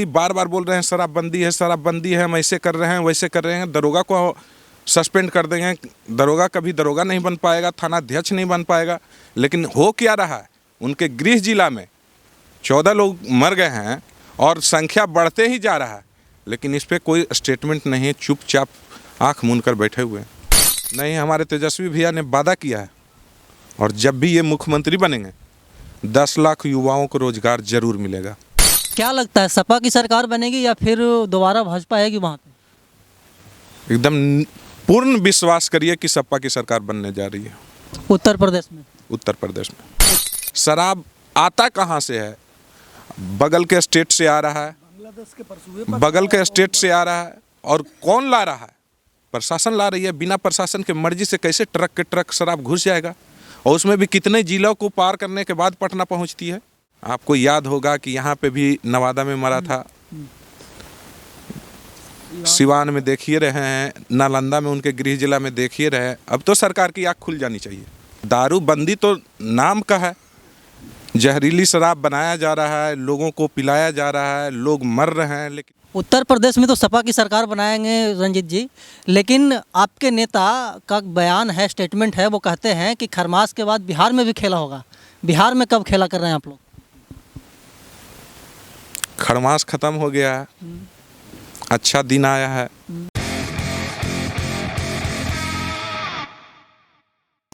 बार बार बोल रहे हैं शराबबंदी है, शराबबंदी है, हम ऐसे कर रहे हैं, वैसे कर रहे हैं। दरोगा को सस्पेंड कर देंगे, दरोगा कभी दरोगा नहीं बन पाएगा, थानाध्यक्ष नहीं बन पाएगा। लेकिन हो क्या रहा है, उनके गृह जिला में 14 लोग मर गए हैं और संख्या बढ़ते ही जा रहा है, लेकिन इस पर कोई स्टेटमेंट नहीं है। चुपचाप आंख मूंद कर बैठे हुए हैं। नहीं, हमारे तेजस्वी भैया ने वादा किया है और जब भी ये मुख्यमंत्री बनेंगे 10 लाख युवाओं को रोजगार जरूर मिलेगा। क्या लगता है, सपा की सरकार बनेगी या फिर दोबारा भाजपा आएगी वहाँ पे? एकदम पूर्ण विश्वास करिए कि सपा की सरकार बनने जा रही है। उत्तर प्रदेश में? उत्तर प्रदेश में शराब आता कहाँ से है? बगल के स्टेट से आ रहा है, बगल के स्टेट से आ रहा है। और कौन ला रहा है? प्रशासन ला रही है। बिना प्रशासन के मर्जी से कैसे ट्रक के ट्रक शराब घुस जाएगा? और उसमें भी कितने जिलों को पार करने के बाद पटना पहुंचती है। आपको याद होगा कि यहाँ पे भी नवादा में मरा था, सिवान में देखिए रहे हैं, नालंदा में उनके गृह जिला में देखिए रहे हैं। अब तो सरकार की आँख खुल जानी चाहिए। दारूबंदी तो नाम का है, जहरीली शराब बनाया जा रहा है, लोगों को पिलाया जा रहा है, लोग मर रहे हैं। लेकिन उत्तर प्रदेश में तो सपा की सरकार बनाएंगे रंजीत जी, लेकिन आपके नेता का बयान है, स्टेटमेंट है, वो कहते हैं कि खरमास के बाद बिहार में भी खेला होगा। बिहार में कब खेला कर रहे हैं आप लोग? खरमास खत्म हो गया है, अच्छा दिन आया है।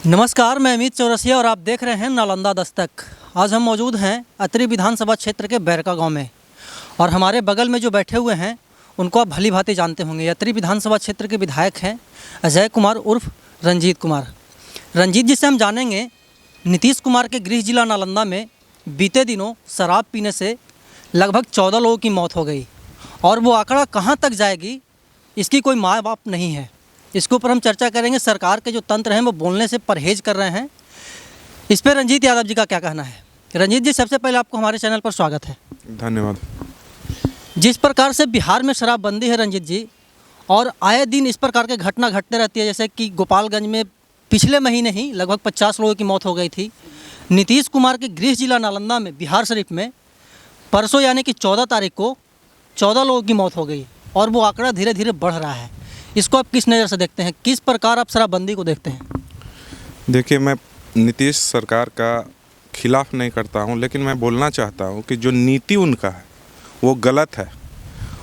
नमस्कार, मैं अमित चौरसिया और आप देख रहे हैं नालंदा दस्तक। आज हम मौजूद हैं अतरी विधानसभा क्षेत्र के बैरका गांव में, और हमारे बगल में जो बैठे हुए हैं उनको आप भली भांति जानते होंगे। अतरी विधानसभा क्षेत्र के विधायक हैं अजय कुमार उर्फ रंजीत कुमार। रंजीत जी से हम जानेंगे, नीतीश कुमार के गृह जिला नालंदा में बीते दिनों शराब पीने से लगभग 14 लोगों की मौत हो गई, और वो आंकड़ा कहाँ तक जाएगी इसकी कोई माँ बाप नहीं है। इसके ऊपर हम चर्चा करेंगे। सरकार के जो तंत्र हैं वो बोलने से परहेज कर रहे हैं। इस पर रंजीत यादव जी का क्या कहना है? रंजीत जी, सबसे पहले आपको हमारे चैनल पर स्वागत है। धन्यवाद। जिस प्रकार से बिहार में शराबबंदी है रंजीत जी, और आए दिन इस प्रकार के घटना घटते रहती है, जैसे कि गोपालगंज में पिछले महीने ही लगभग 50 लोगों की मौत हो गई थी। नीतीश कुमार के गृह जिला नालंदा में बिहार शरीफ में परसों यानी कि 14 तारीख को 14 लोगों की मौत हो गई, और वो आंकड़ा धीरे धीरे बढ़ रहा है। इसको आप किस नज़र से देखते हैं? किस प्रकार आप शराबबंदी को देखते हैं? देखिए, मैं नीतीश सरकार का खिलाफ नहीं करता हूं, लेकिन मैं बोलना चाहता हूं कि जो नीति उनका है वो गलत है,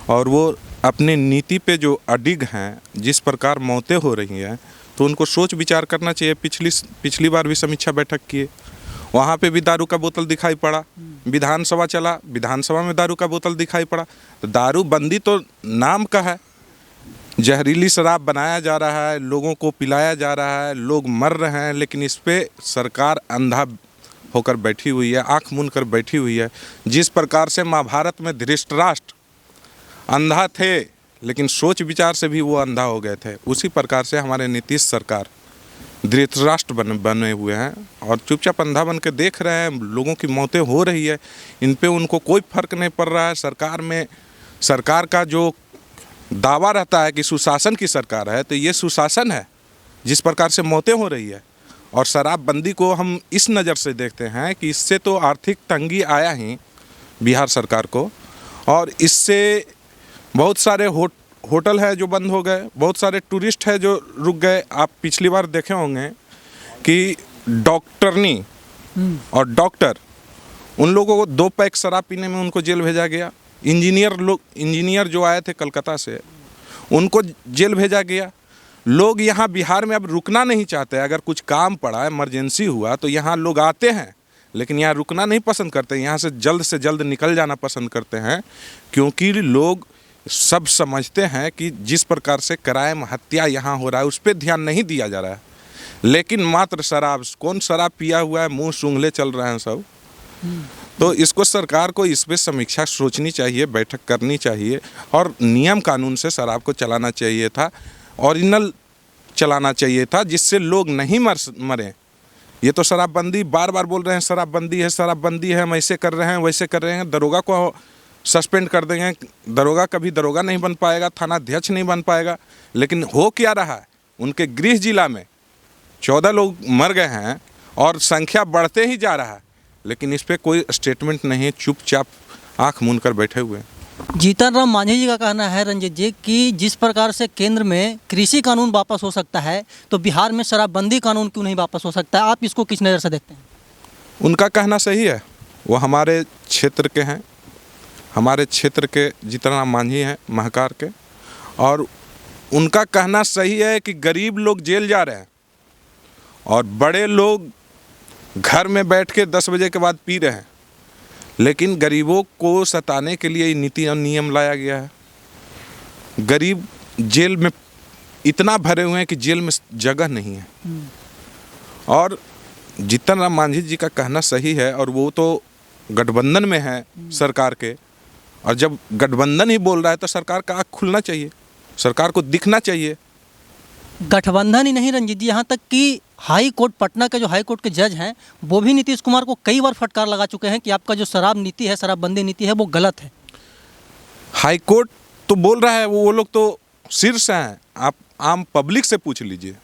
और वो अपने नीति पे जो अडिग हैं, जिस प्रकार मौतें हो रही हैं, तो उनको सोच विचार करना चाहिए। पिछली बार भी समीक्षा बैठक किए, वहाँ पे भी दारू का बोतल दिखाई पड़ा। विधानसभा चला, विधानसभा में दारू का बोतल दिखाई पड़ा। तो दारूबंदी तो नाम का है, जहरीली शराब बनाया जा रहा है, लोगों को पिलाया जा रहा है, लोग मर रहे हैं। लेकिन इस पे सरकार अंधा होकर बैठी हुई है, आंख मूंद कर बैठी हुई है। जिस प्रकार से महाभारत में धृतराष्ट्र अंधा थे, लेकिन सोच विचार से भी वो अंधा हो गए थे, उसी प्रकार से हमारे नीतीश सरकार धृतराष्ट्र बने हुए हैं और चुपचाप अंधा बन के देख रहे हैं। लोगों की मौतें हो रही है, इन पे उनको कोई फर्क नहीं पड़ रहा है। सरकार का जो दावा रहता है कि सुशासन की सरकार है, तो ये सुशासन है जिस प्रकार से मौतें हो रही है। और शराबबंदी को हम इस नज़र से देखते हैं कि इससे तो आर्थिक तंगी आया ही बिहार सरकार को, और इससे बहुत सारे होटल है जो बंद हो गए, बहुत सारे टूरिस्ट है जो रुक गए। आप पिछली बार देखे होंगे कि डॉक्टरनी और डॉक्टर, उन लोगों को 2 पैक शराब पीने में उनको जेल भेजा गया। इंजीनियर जो आए थे कलकत्ता से, उनको जेल भेजा गया। लोग यहाँ बिहार में अब रुकना नहीं चाहते। अगर कुछ काम पड़ा, इमरजेंसी हुआ, तो यहाँ लोग आते हैं, लेकिन यहाँ रुकना नहीं पसंद करते। यहाँ से जल्द निकल जाना पसंद करते हैं, क्योंकि लोग सब समझते हैं कि जिस प्रकार से क्राइम, हत्या यहाँ हो रहा है, उस पर ध्यान नहीं दिया जा रहा है। लेकिन मात्र शराब, कौन शराब पिया हुआ है, मुंह सूंघले चल रहे हैं सब। तो इसको सरकार को इस पर समीक्षा सोचनी चाहिए, बैठक करनी चाहिए, और नियम कानून से शराब को चलाना चाहिए था, ओरिजिनल चलाना चाहिए था, जिससे लोग नहीं मरें। ये तो शराबबंदी बार बार बोल रहे हैं, शराबबंदी है, शराबबंदी है, हम ऐसे कर रहे हैं, वैसे कर रहे हैं। दरोगा को सस्पेंड कर देंगे, दरोगा कभी दरोगा नहीं बन पाएगा, थानाध्यक्ष नहीं बन पाएगा। लेकिन हो क्या रहा है, उनके गृह जिला में 14 लोग मर गए हैं और संख्या बढ़ते ही जा रहा है, लेकिन इस पर कोई स्टेटमेंट नहीं है। चुपचाप आंख मूंद कर बैठे हुए हैं। जीतन राम मांझी जी का कहना है रंजीत जी कि जिस प्रकार से केंद्र में कृषि कानून वापस हो सकता है तो बिहार में शराबबंदी कानून क्यों नहीं वापस हो सकता है। आप इसको किस नज़र से देखते हैं? उनका कहना सही है, वो हमारे क्षेत्र के हैं, हमारे क्षेत्र के जीतन राम मांझी हैं महाकार के, और उनका कहना सही है कि गरीब लोग जेल जा रहे हैं और बड़े लोग घर में बैठ के 10 बजे के बाद पी रहे हैं, लेकिन गरीबों को सताने के लिए नीति और नियम लाया गया है। गरीब जेल में इतना भरे हुए हैं कि जेल में जगह नहीं है। और जीतन राम मांझी जी का कहना सही है, और वो तो गठबंधन में है सरकार के, और जब गठबंधन ही बोल रहा है तो सरकार का आँख खुलना चाहिए, सरकार को दिखना चाहिए। गठबंधन ही नहीं रंजीत जी, यहाँ तक कि हाई कोर्ट, पटना के जो हाई कोर्ट के जज हैं वो भी नीतीश कुमार को कई बार फटकार लगा चुके हैं कि आपका जो शराब नीति है, शराबबंदी नीति है, वो गलत है। हाई कोर्ट तो बोल रहा है, वो लोग तो शीर्ष हैं, आप आम पब्लिक से पूछ लीजिए।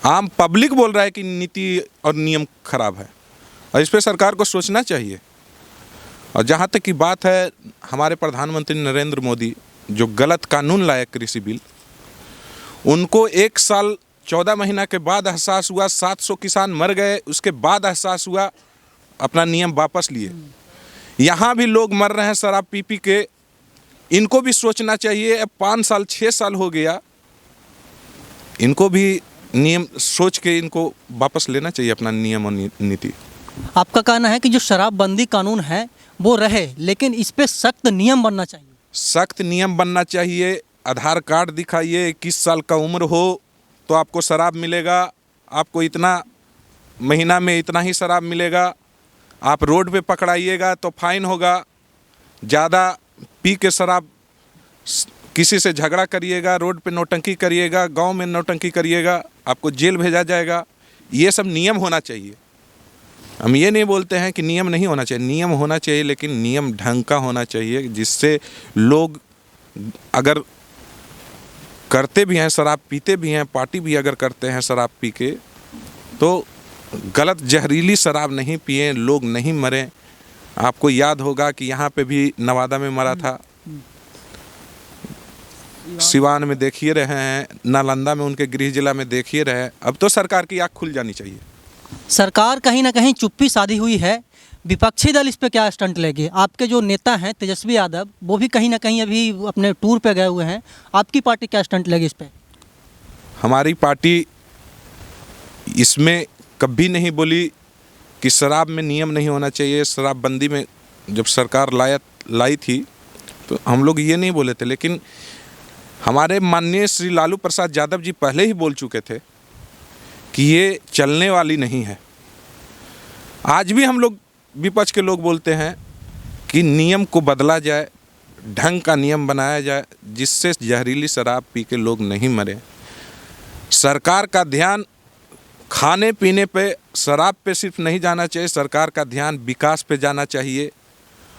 आम पब्लिक बोल रहा है कि नीति और नियम खराब है, और इस पर सरकार को सोचना चाहिए। और जहाँ तक की बात है, हमारे प्रधानमंत्री नरेंद्र मोदी जो गलत कानून लाए कृषि बिल, उनको 1 साल 14 महीना के बाद एहसास हुआ, 700 किसान मर गए, उसके बाद एहसास हुआ, अपना नियम वापस लिए। यहाँ भी लोग मर रहे हैं शराब पी पी के, इनको भी सोचना चाहिए। अब 5 साल 6 साल हो गया, इनको भी नियम सोच के इनको वापस लेना चाहिए अपना नियम और नीति। आपका कहना है कि जो शराबबंदी कानून है वो रहे, लेकिन इस पे सख्त नियम बनना चाहिए। सख्त नियम बनना चाहिए। आधार कार्ड दिखाइए, 21 साल का उम्र हो तो आपको शराब मिलेगा, आपको इतना महीना में इतना ही शराब मिलेगा। आप रोड पे पकड़ाइएगा तो फाइन होगा। ज़्यादा पी के शराब किसी से झगड़ा करिएगा, रोड पे नौटंकी करिएगा, गांव में नौटंकी करिएगा, आपको जेल भेजा जाएगा। ये सब नियम होना चाहिए। हम ये नहीं बोलते हैं कि नियम नहीं होना चाहिए, नियम होना चाहिए, लेकिन नियम ढंग का होना चाहिए, जिससे लोग अगर करते भी हैं, शराब पीते भी हैं, पार्टी भी अगर करते हैं शराब पी के, तो गलत जहरीली शराब नहीं पिए, लोग नहीं मरें। आपको याद होगा कि यहाँ पे भी नवादा में मरा था, सिवान में देखिए रहे हैं, नालंदा में उनके गृह जिला में देखिए रहे हैं। अब तो सरकार की आँख खुल जानी चाहिए। सरकार कहीं ना कहीं चुप्पी साधी हुई है। विपक्षी दल इस पे क्या स्टंट लेंगे? आपके जो नेता हैं तेजस्वी यादव, वो भी कहीं ना कहीं अभी अपने टूर पे गए हुए हैं। आपकी पार्टी क्या स्टंट लेगी इस पे? हमारी पार्टी इसमें कभी नहीं बोली कि शराब में नियम नहीं होना चाहिए। शराबबंदी में जब सरकार लाई थी तो हम लोग ये नहीं बोले थे, लेकिन हमारे माननीय श्री लालू प्रसाद यादव जी पहले ही बोल चुके थे कि ये चलने वाली नहीं है। आज भी हम लोग विपक्ष के लोग बोलते हैं कि नियम को बदला जाए, ढंग का नियम बनाया जाए, जिससे जहरीली शराब पी के लोग नहीं मरे। सरकार का ध्यान खाने पीने पे, शराब पे सिर्फ नहीं जाना चाहिए। सरकार का ध्यान विकास पे जाना चाहिए,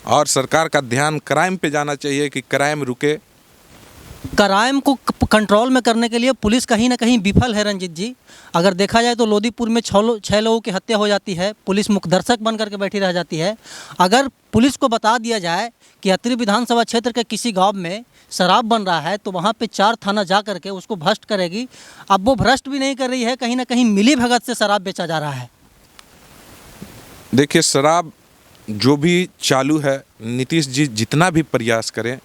और सरकार का ध्यान क्राइम पे जाना चाहिए कि क्राइम रुके। क्राइम को कंट्रोल में करने के लिए पुलिस कहीं ना कहीं विफल है रंजीत जी। अगर देखा जाए तो लोदीपुर में 6 लोगों की हत्या हो जाती है, पुलिस मुखदर्शक बन करके बैठी रह जाती है। अगर पुलिस को बता दिया जाए कि अत्रि विधानसभा क्षेत्र के किसी गांव में शराब बन रहा है तो वहां पे 4 थाना जा करके उसको भ्रष्ट करेगी। अब वो भ्रष्ट भी नहीं कर रही है, कहीं ना कहीं मिली भगत से शराब बेचा जा रहा है। देखिए, शराब जो भी चालू है, नीतीश जी जितना भी प्रयास करें,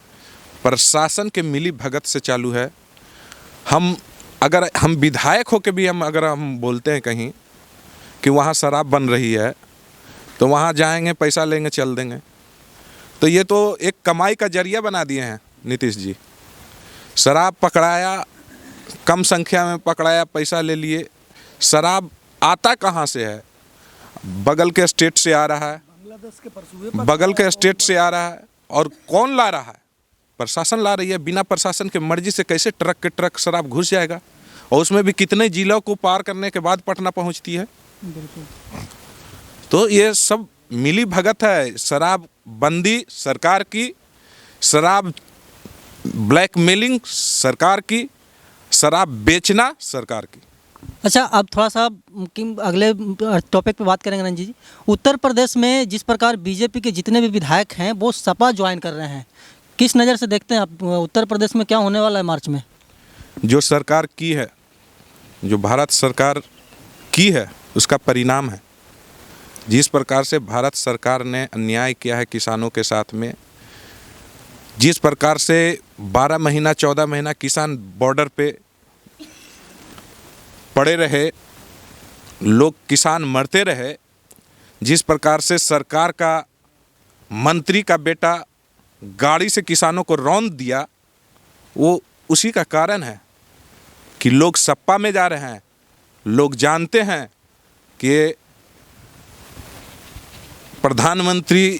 प्रशासन के मिली भगत से चालू है। अगर हम विधायक हो के भी अगर हम बोलते हैं कहीं कि वहाँ शराब बन रही है तो वहाँ जाएंगे, पैसा लेंगे, चल देंगे। तो ये तो एक कमाई का जरिया बना दिए हैं नीतीश जी। शराब पकड़ाया, कम संख्या में पकड़ाया, पैसा ले लिए। शराब आता कहाँ से है? बगल के स्टेट से आ रहा है, बगल के स्टेट से आ रहा है। और कौन ला रहा है? प्रशासन ला रही है। बिना प्रशासन के मर्जी से कैसे ट्रक के ट्रक शराब घुस जाएगा? और उसमें भी कितने जिलों को पार करने के बाद पटना पहुंचती है। तो ये सब मिली भगत है। शराब बंदी सरकार की, शराब ब्लैकमेलिंग सरकार की, शराब बेचना सरकार की। अच्छा, अब थोड़ा सा अगले टॉपिक पे बात करेंगे रंजीत जी। उत्तर प्रदेश में जिस प्रकार बीजेपी के जितने भी विधायक हैं वो सपा ज्वाइन कर रहे हैं, किस नज़र से देखते हैं आप उत्तर प्रदेश में क्या होने वाला है मार्च में? जो सरकार की है, जो भारत सरकार की है, उसका परिणाम है। जिस प्रकार से भारत सरकार ने अन्याय किया है किसानों के साथ में, जिस प्रकार से 12 महीना 14 महीना किसान बॉर्डर पे पड़े रहे, लोग किसान मरते रहे, जिस प्रकार से सरकार का मंत्री का बेटा गाड़ी से किसानों को रौंद दिया, वो उसी का कारण है कि लोग सपा में जा रहे हैं। लोग जानते हैं कि प्रधानमंत्री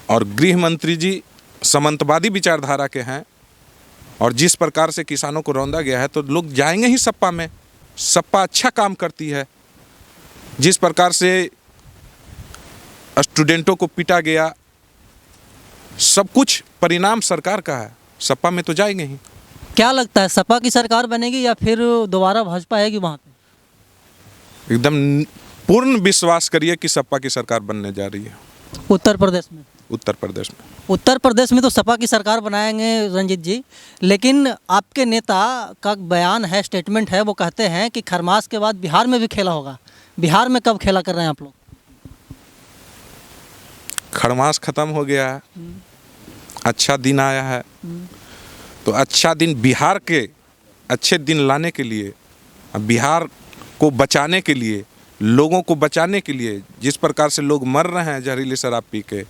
और गृह मंत्री जी सामंतवादी विचारधारा के हैं, और जिस प्रकार से किसानों को रौंदा गया है तो लोग जाएंगे ही सपा में। सपा अच्छा काम करती है। जिस प्रकार से स्टूडेंटों को पीटा गया, सब कुछ परिणाम सरकार का है। सपा में तो जाएंगे ही। क्या लगता है सपा की सरकार बनेगी या फिर दोबारा भाजपा आएगी वहाँ पे? एकदम पूर्ण विश्वास करिए कि सपा की सरकार बनने जा रही है उत्तर प्रदेश में। उत्तर प्रदेश में। उत्तर प्रदेश में तो सपा की सरकार बनाएंगे रंजीत जी, लेकिन आपके नेता का बयान है, स्टेटमेंट है, वो कहते हैं कि खरमास के बाद बिहार में भी खेला होगा। बिहार में कब खेला कर रहे हैं आप लोग? खरमास खत्म हो गया है, अच्छा दिन आया है, तो अच्छा दिन बिहार के अच्छे दिन लाने के लिए, बिहार को बचाने के लिए, लोगों को बचाने के लिए, जिस प्रकार से लोग मर रहे हैं जहरीली शराब पी के,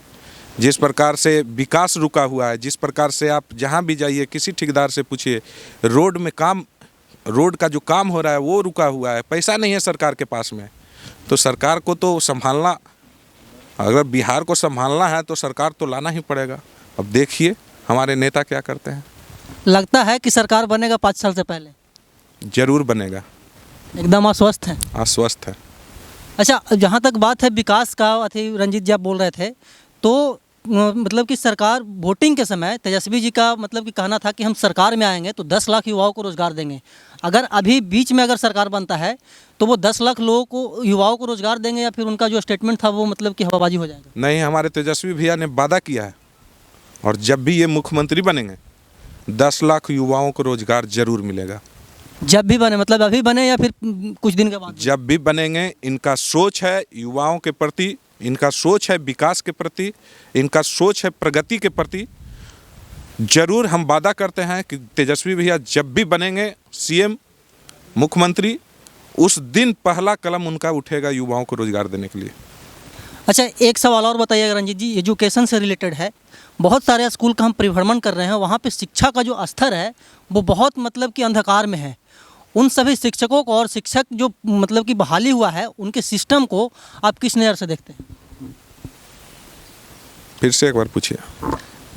जिस प्रकार से विकास रुका हुआ है, जिस प्रकार से आप जहां भी जाइए किसी ठेकेदार से पूछिए, रोड का जो काम हो रहा है वो रुका हुआ है, पैसा नहीं है सरकार के पास में। तो सरकार को तो संभालना, अगर बिहार को संभालना है तो सरकार तो लाना ही पड़ेगा। अब देखिए हमारे नेता क्या करते हैं। लगता है कि सरकार बनेगा 5 साल से पहले? जरूर बनेगा। एकदम आश्वस्त है? आश्वस्त है। अच्छा, जहाँ तक बात है विकास का, अथी रंजीत जी आप बोल रहे थे, तो मतलब कि सरकार वोटिंग के समय तेजस्वी जी का मतलब कि कहना था कि हम सरकार में आएंगे तो 10 लाख युवाओं को रोज़गार देंगे। अगर अभी बीच में अगर सरकार बनता है तो वो 10 लाख लोगों को, युवाओं को रोज़गार देंगे, या फिर उनका जो स्टेटमेंट था वो मतलब कि हवाबाजी हो जाएगा? नहीं, हमारे तेजस्वी भैया ने वादा किया है, और जब भी ये मुख्यमंत्री बनेंगे 10 लाख युवाओं को रोज़गार जरूर मिलेगा। जब भी बने मतलब अभी बने या फिर कुछ दिन के बाद? जब भी बनेंगे। इनका सोच है युवाओं के प्रति, इनका सोच है विकास के प्रति, इनका सोच है प्रगति के प्रति। जरूर हम वादा करते हैं कि तेजस्वी भैया जब भी बनेंगे सीएम, मुख्यमंत्री, उस दिन पहला कलम उनका उठेगा युवाओं को रोजगार देने के लिए। अच्छा, एक सवाल और बताइएगा रंजीत जी, एजुकेशन से रिलेटेड है। बहुत सारे स्कूल का हम परिभ्रमण कर रहे हैं, वहाँ पे शिक्षा का जो स्तर है वो बहुत मतलब कि अंधकार में है। उन सभी शिक्षकों को और शिक्षक जो मतलब कि बहाली हुआ है, उनके सिस्टम को आप किस नज़र से देखते हैं? फिर से एक बार पूछिए।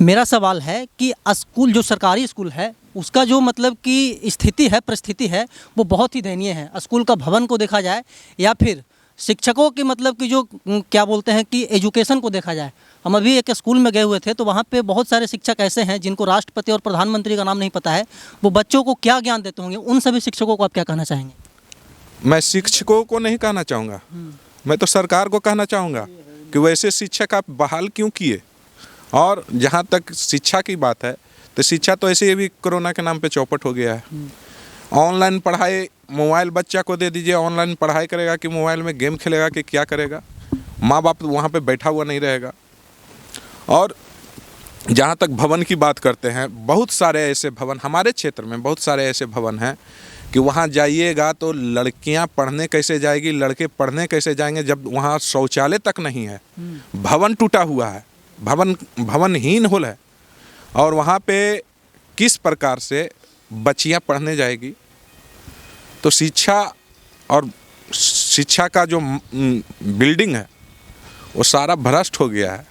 मेरा सवाल है कि स्कूल, जो सरकारी स्कूल है, उसका जो मतलब कि स्थिति है, परिस्थिति है, वो बहुत ही दयनीय है। स्कूल का भवन को देखा जाए या फिर शिक्षकों की मतलब कि जो क्या बोलते हैं कि एजुकेशन को देखा जाए। हम अभी एक स्कूल में गए हुए थे तो वहाँ पे बहुत सारे शिक्षक ऐसे हैं जिनको राष्ट्रपति और प्रधानमंत्री का नाम नहीं पता है। वो बच्चों को क्या ज्ञान देते होंगे? उन सभी शिक्षकों को आप क्या कहना चाहेंगे? मैं शिक्षकों को नहीं कहना चाहूँगा, मैं तो सरकार को कहना चाहूँगा कि वैसे शिक्षक आप बहाल क्यों किए। और जहाँ तक शिक्षा की बात है तो शिक्षा तो ऐसे ही भी कोरोना के नाम पे चौपट हो गया है। ऑनलाइन पढ़ाई, मोबाइल बच्चा को दे दीजिए, ऑनलाइन पढ़ाई करेगा कि मोबाइल में गेम खेलेगा कि क्या करेगा। माँ बाप वहाँ पे बैठा हुआ नहीं रहेगा। और जहाँ तक भवन की बात करते हैं, बहुत सारे ऐसे भवन हमारे क्षेत्र में, बहुत सारे ऐसे भवन हैं कि वहाँ जाइएगा तो लड़कियाँ पढ़ने कैसे जाएगी, लड़के पढ़ने कैसे जाएंगे, जब वहाँ शौचालय तक नहीं है। भवन टूटा हुआ है, भवनहीन होल है, और वहाँ पे किस प्रकार से बच्चियाँ पढ़ने जाएगी। तो शिक्षा का जो बिल्डिंग है वो सारा भ्रष्ट हो गया है।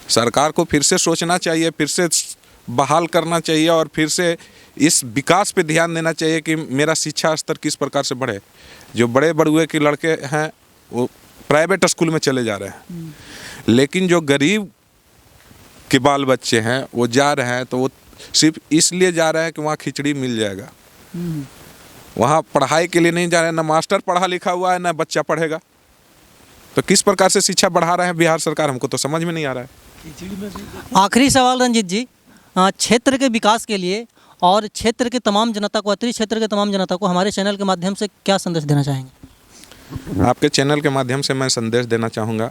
सरकार को फिर से सोचना चाहिए, फिर से बहाल करना चाहिए, और फिर से इस विकास पे ध्यान देना चाहिए कि मेरा शिक्षा स्तर किस प्रकार से बढ़े। जो बड़े बड़ुए के लड़के हैं वो प्राइवेट स्कूल में चले जा रहे हैं, लेकिन जो गरीब के बाल बच्चे हैं वो जा रहे हैं तो वो सिर्फ इसलिए जा रहे हैं कि वहाँ खिचड़ी मिल जाएगा। वहाँ पढ़ाई के लिए नहीं जा रहे हैं। ना मास्टर पढ़ा लिखा हुआ है, ना बच्चा पढ़ेगा। तो किस प्रकार से शिक्षा बढ़ा रहे हैं बिहार सरकार, हमको तो समझ में नहीं आ रहा है। आखिरी सवाल रंजीत जी, क्षेत्र के विकास के लिए और क्षेत्र के तमाम जनता को, अत्रि क्षेत्र के तमाम जनता को हमारे चैनल के माध्यम से क्या संदेश देना चाहेंगे? आपके चैनल के माध्यम से मैं संदेश देना चाहूँगा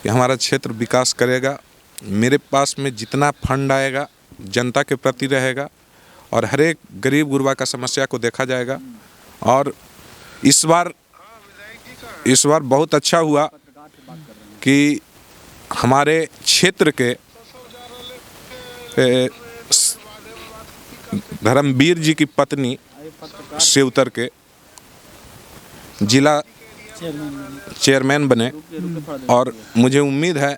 कि हमारा क्षेत्र विकास करेगा। मेरे पास में जितना फंड आएगा जनता के प्रति रहेगा और हर एक गरीब गुरबा का समस्या को देखा जाएगा। और इस बार बहुत अच्छा हुआ कि हमारे क्षेत्र के धर्मवीर जी की पत्नी से उतर के जिला चेयरमैन बने और मुझे उम्मीद है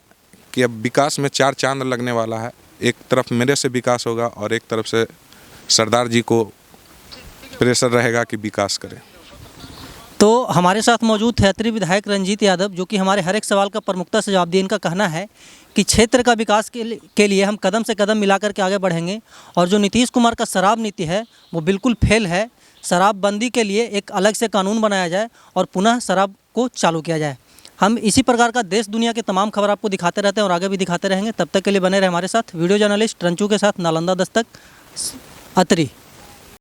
कि अब विकास में 4 चांद लगने वाला है। एक तरफ मेरे से विकास होगा और एक तरफ से सरदार जी को प्रेशर रहेगा कि विकास करें। तो हमारे साथ मौजूद थे अत्रि विधायक रंजीत यादव, जो कि हमारे हर एक सवाल का प्रमुखता से जवाब दिए। इनका कहना है कि क्षेत्र का विकास के लिए हम कदम से कदम मिलाकर के आगे बढ़ेंगे और जो नीतीश कुमार का शराब नीति है वो बिल्कुल फेल है। शराबबंदी के लिए एक अलग से कानून बनाया जाए और पुनः शराब को चालू किया जाए। हम इसी प्रकार का देश दुनिया के तमाम खबर आपको दिखाते रहते हैं और आगे भी दिखाते रहेंगे। तब तक के लिए बने रहे हमारे साथ। वीडियो जर्नलिस्ट रंचू के साथ नालंदा दस्तक, अत्रि।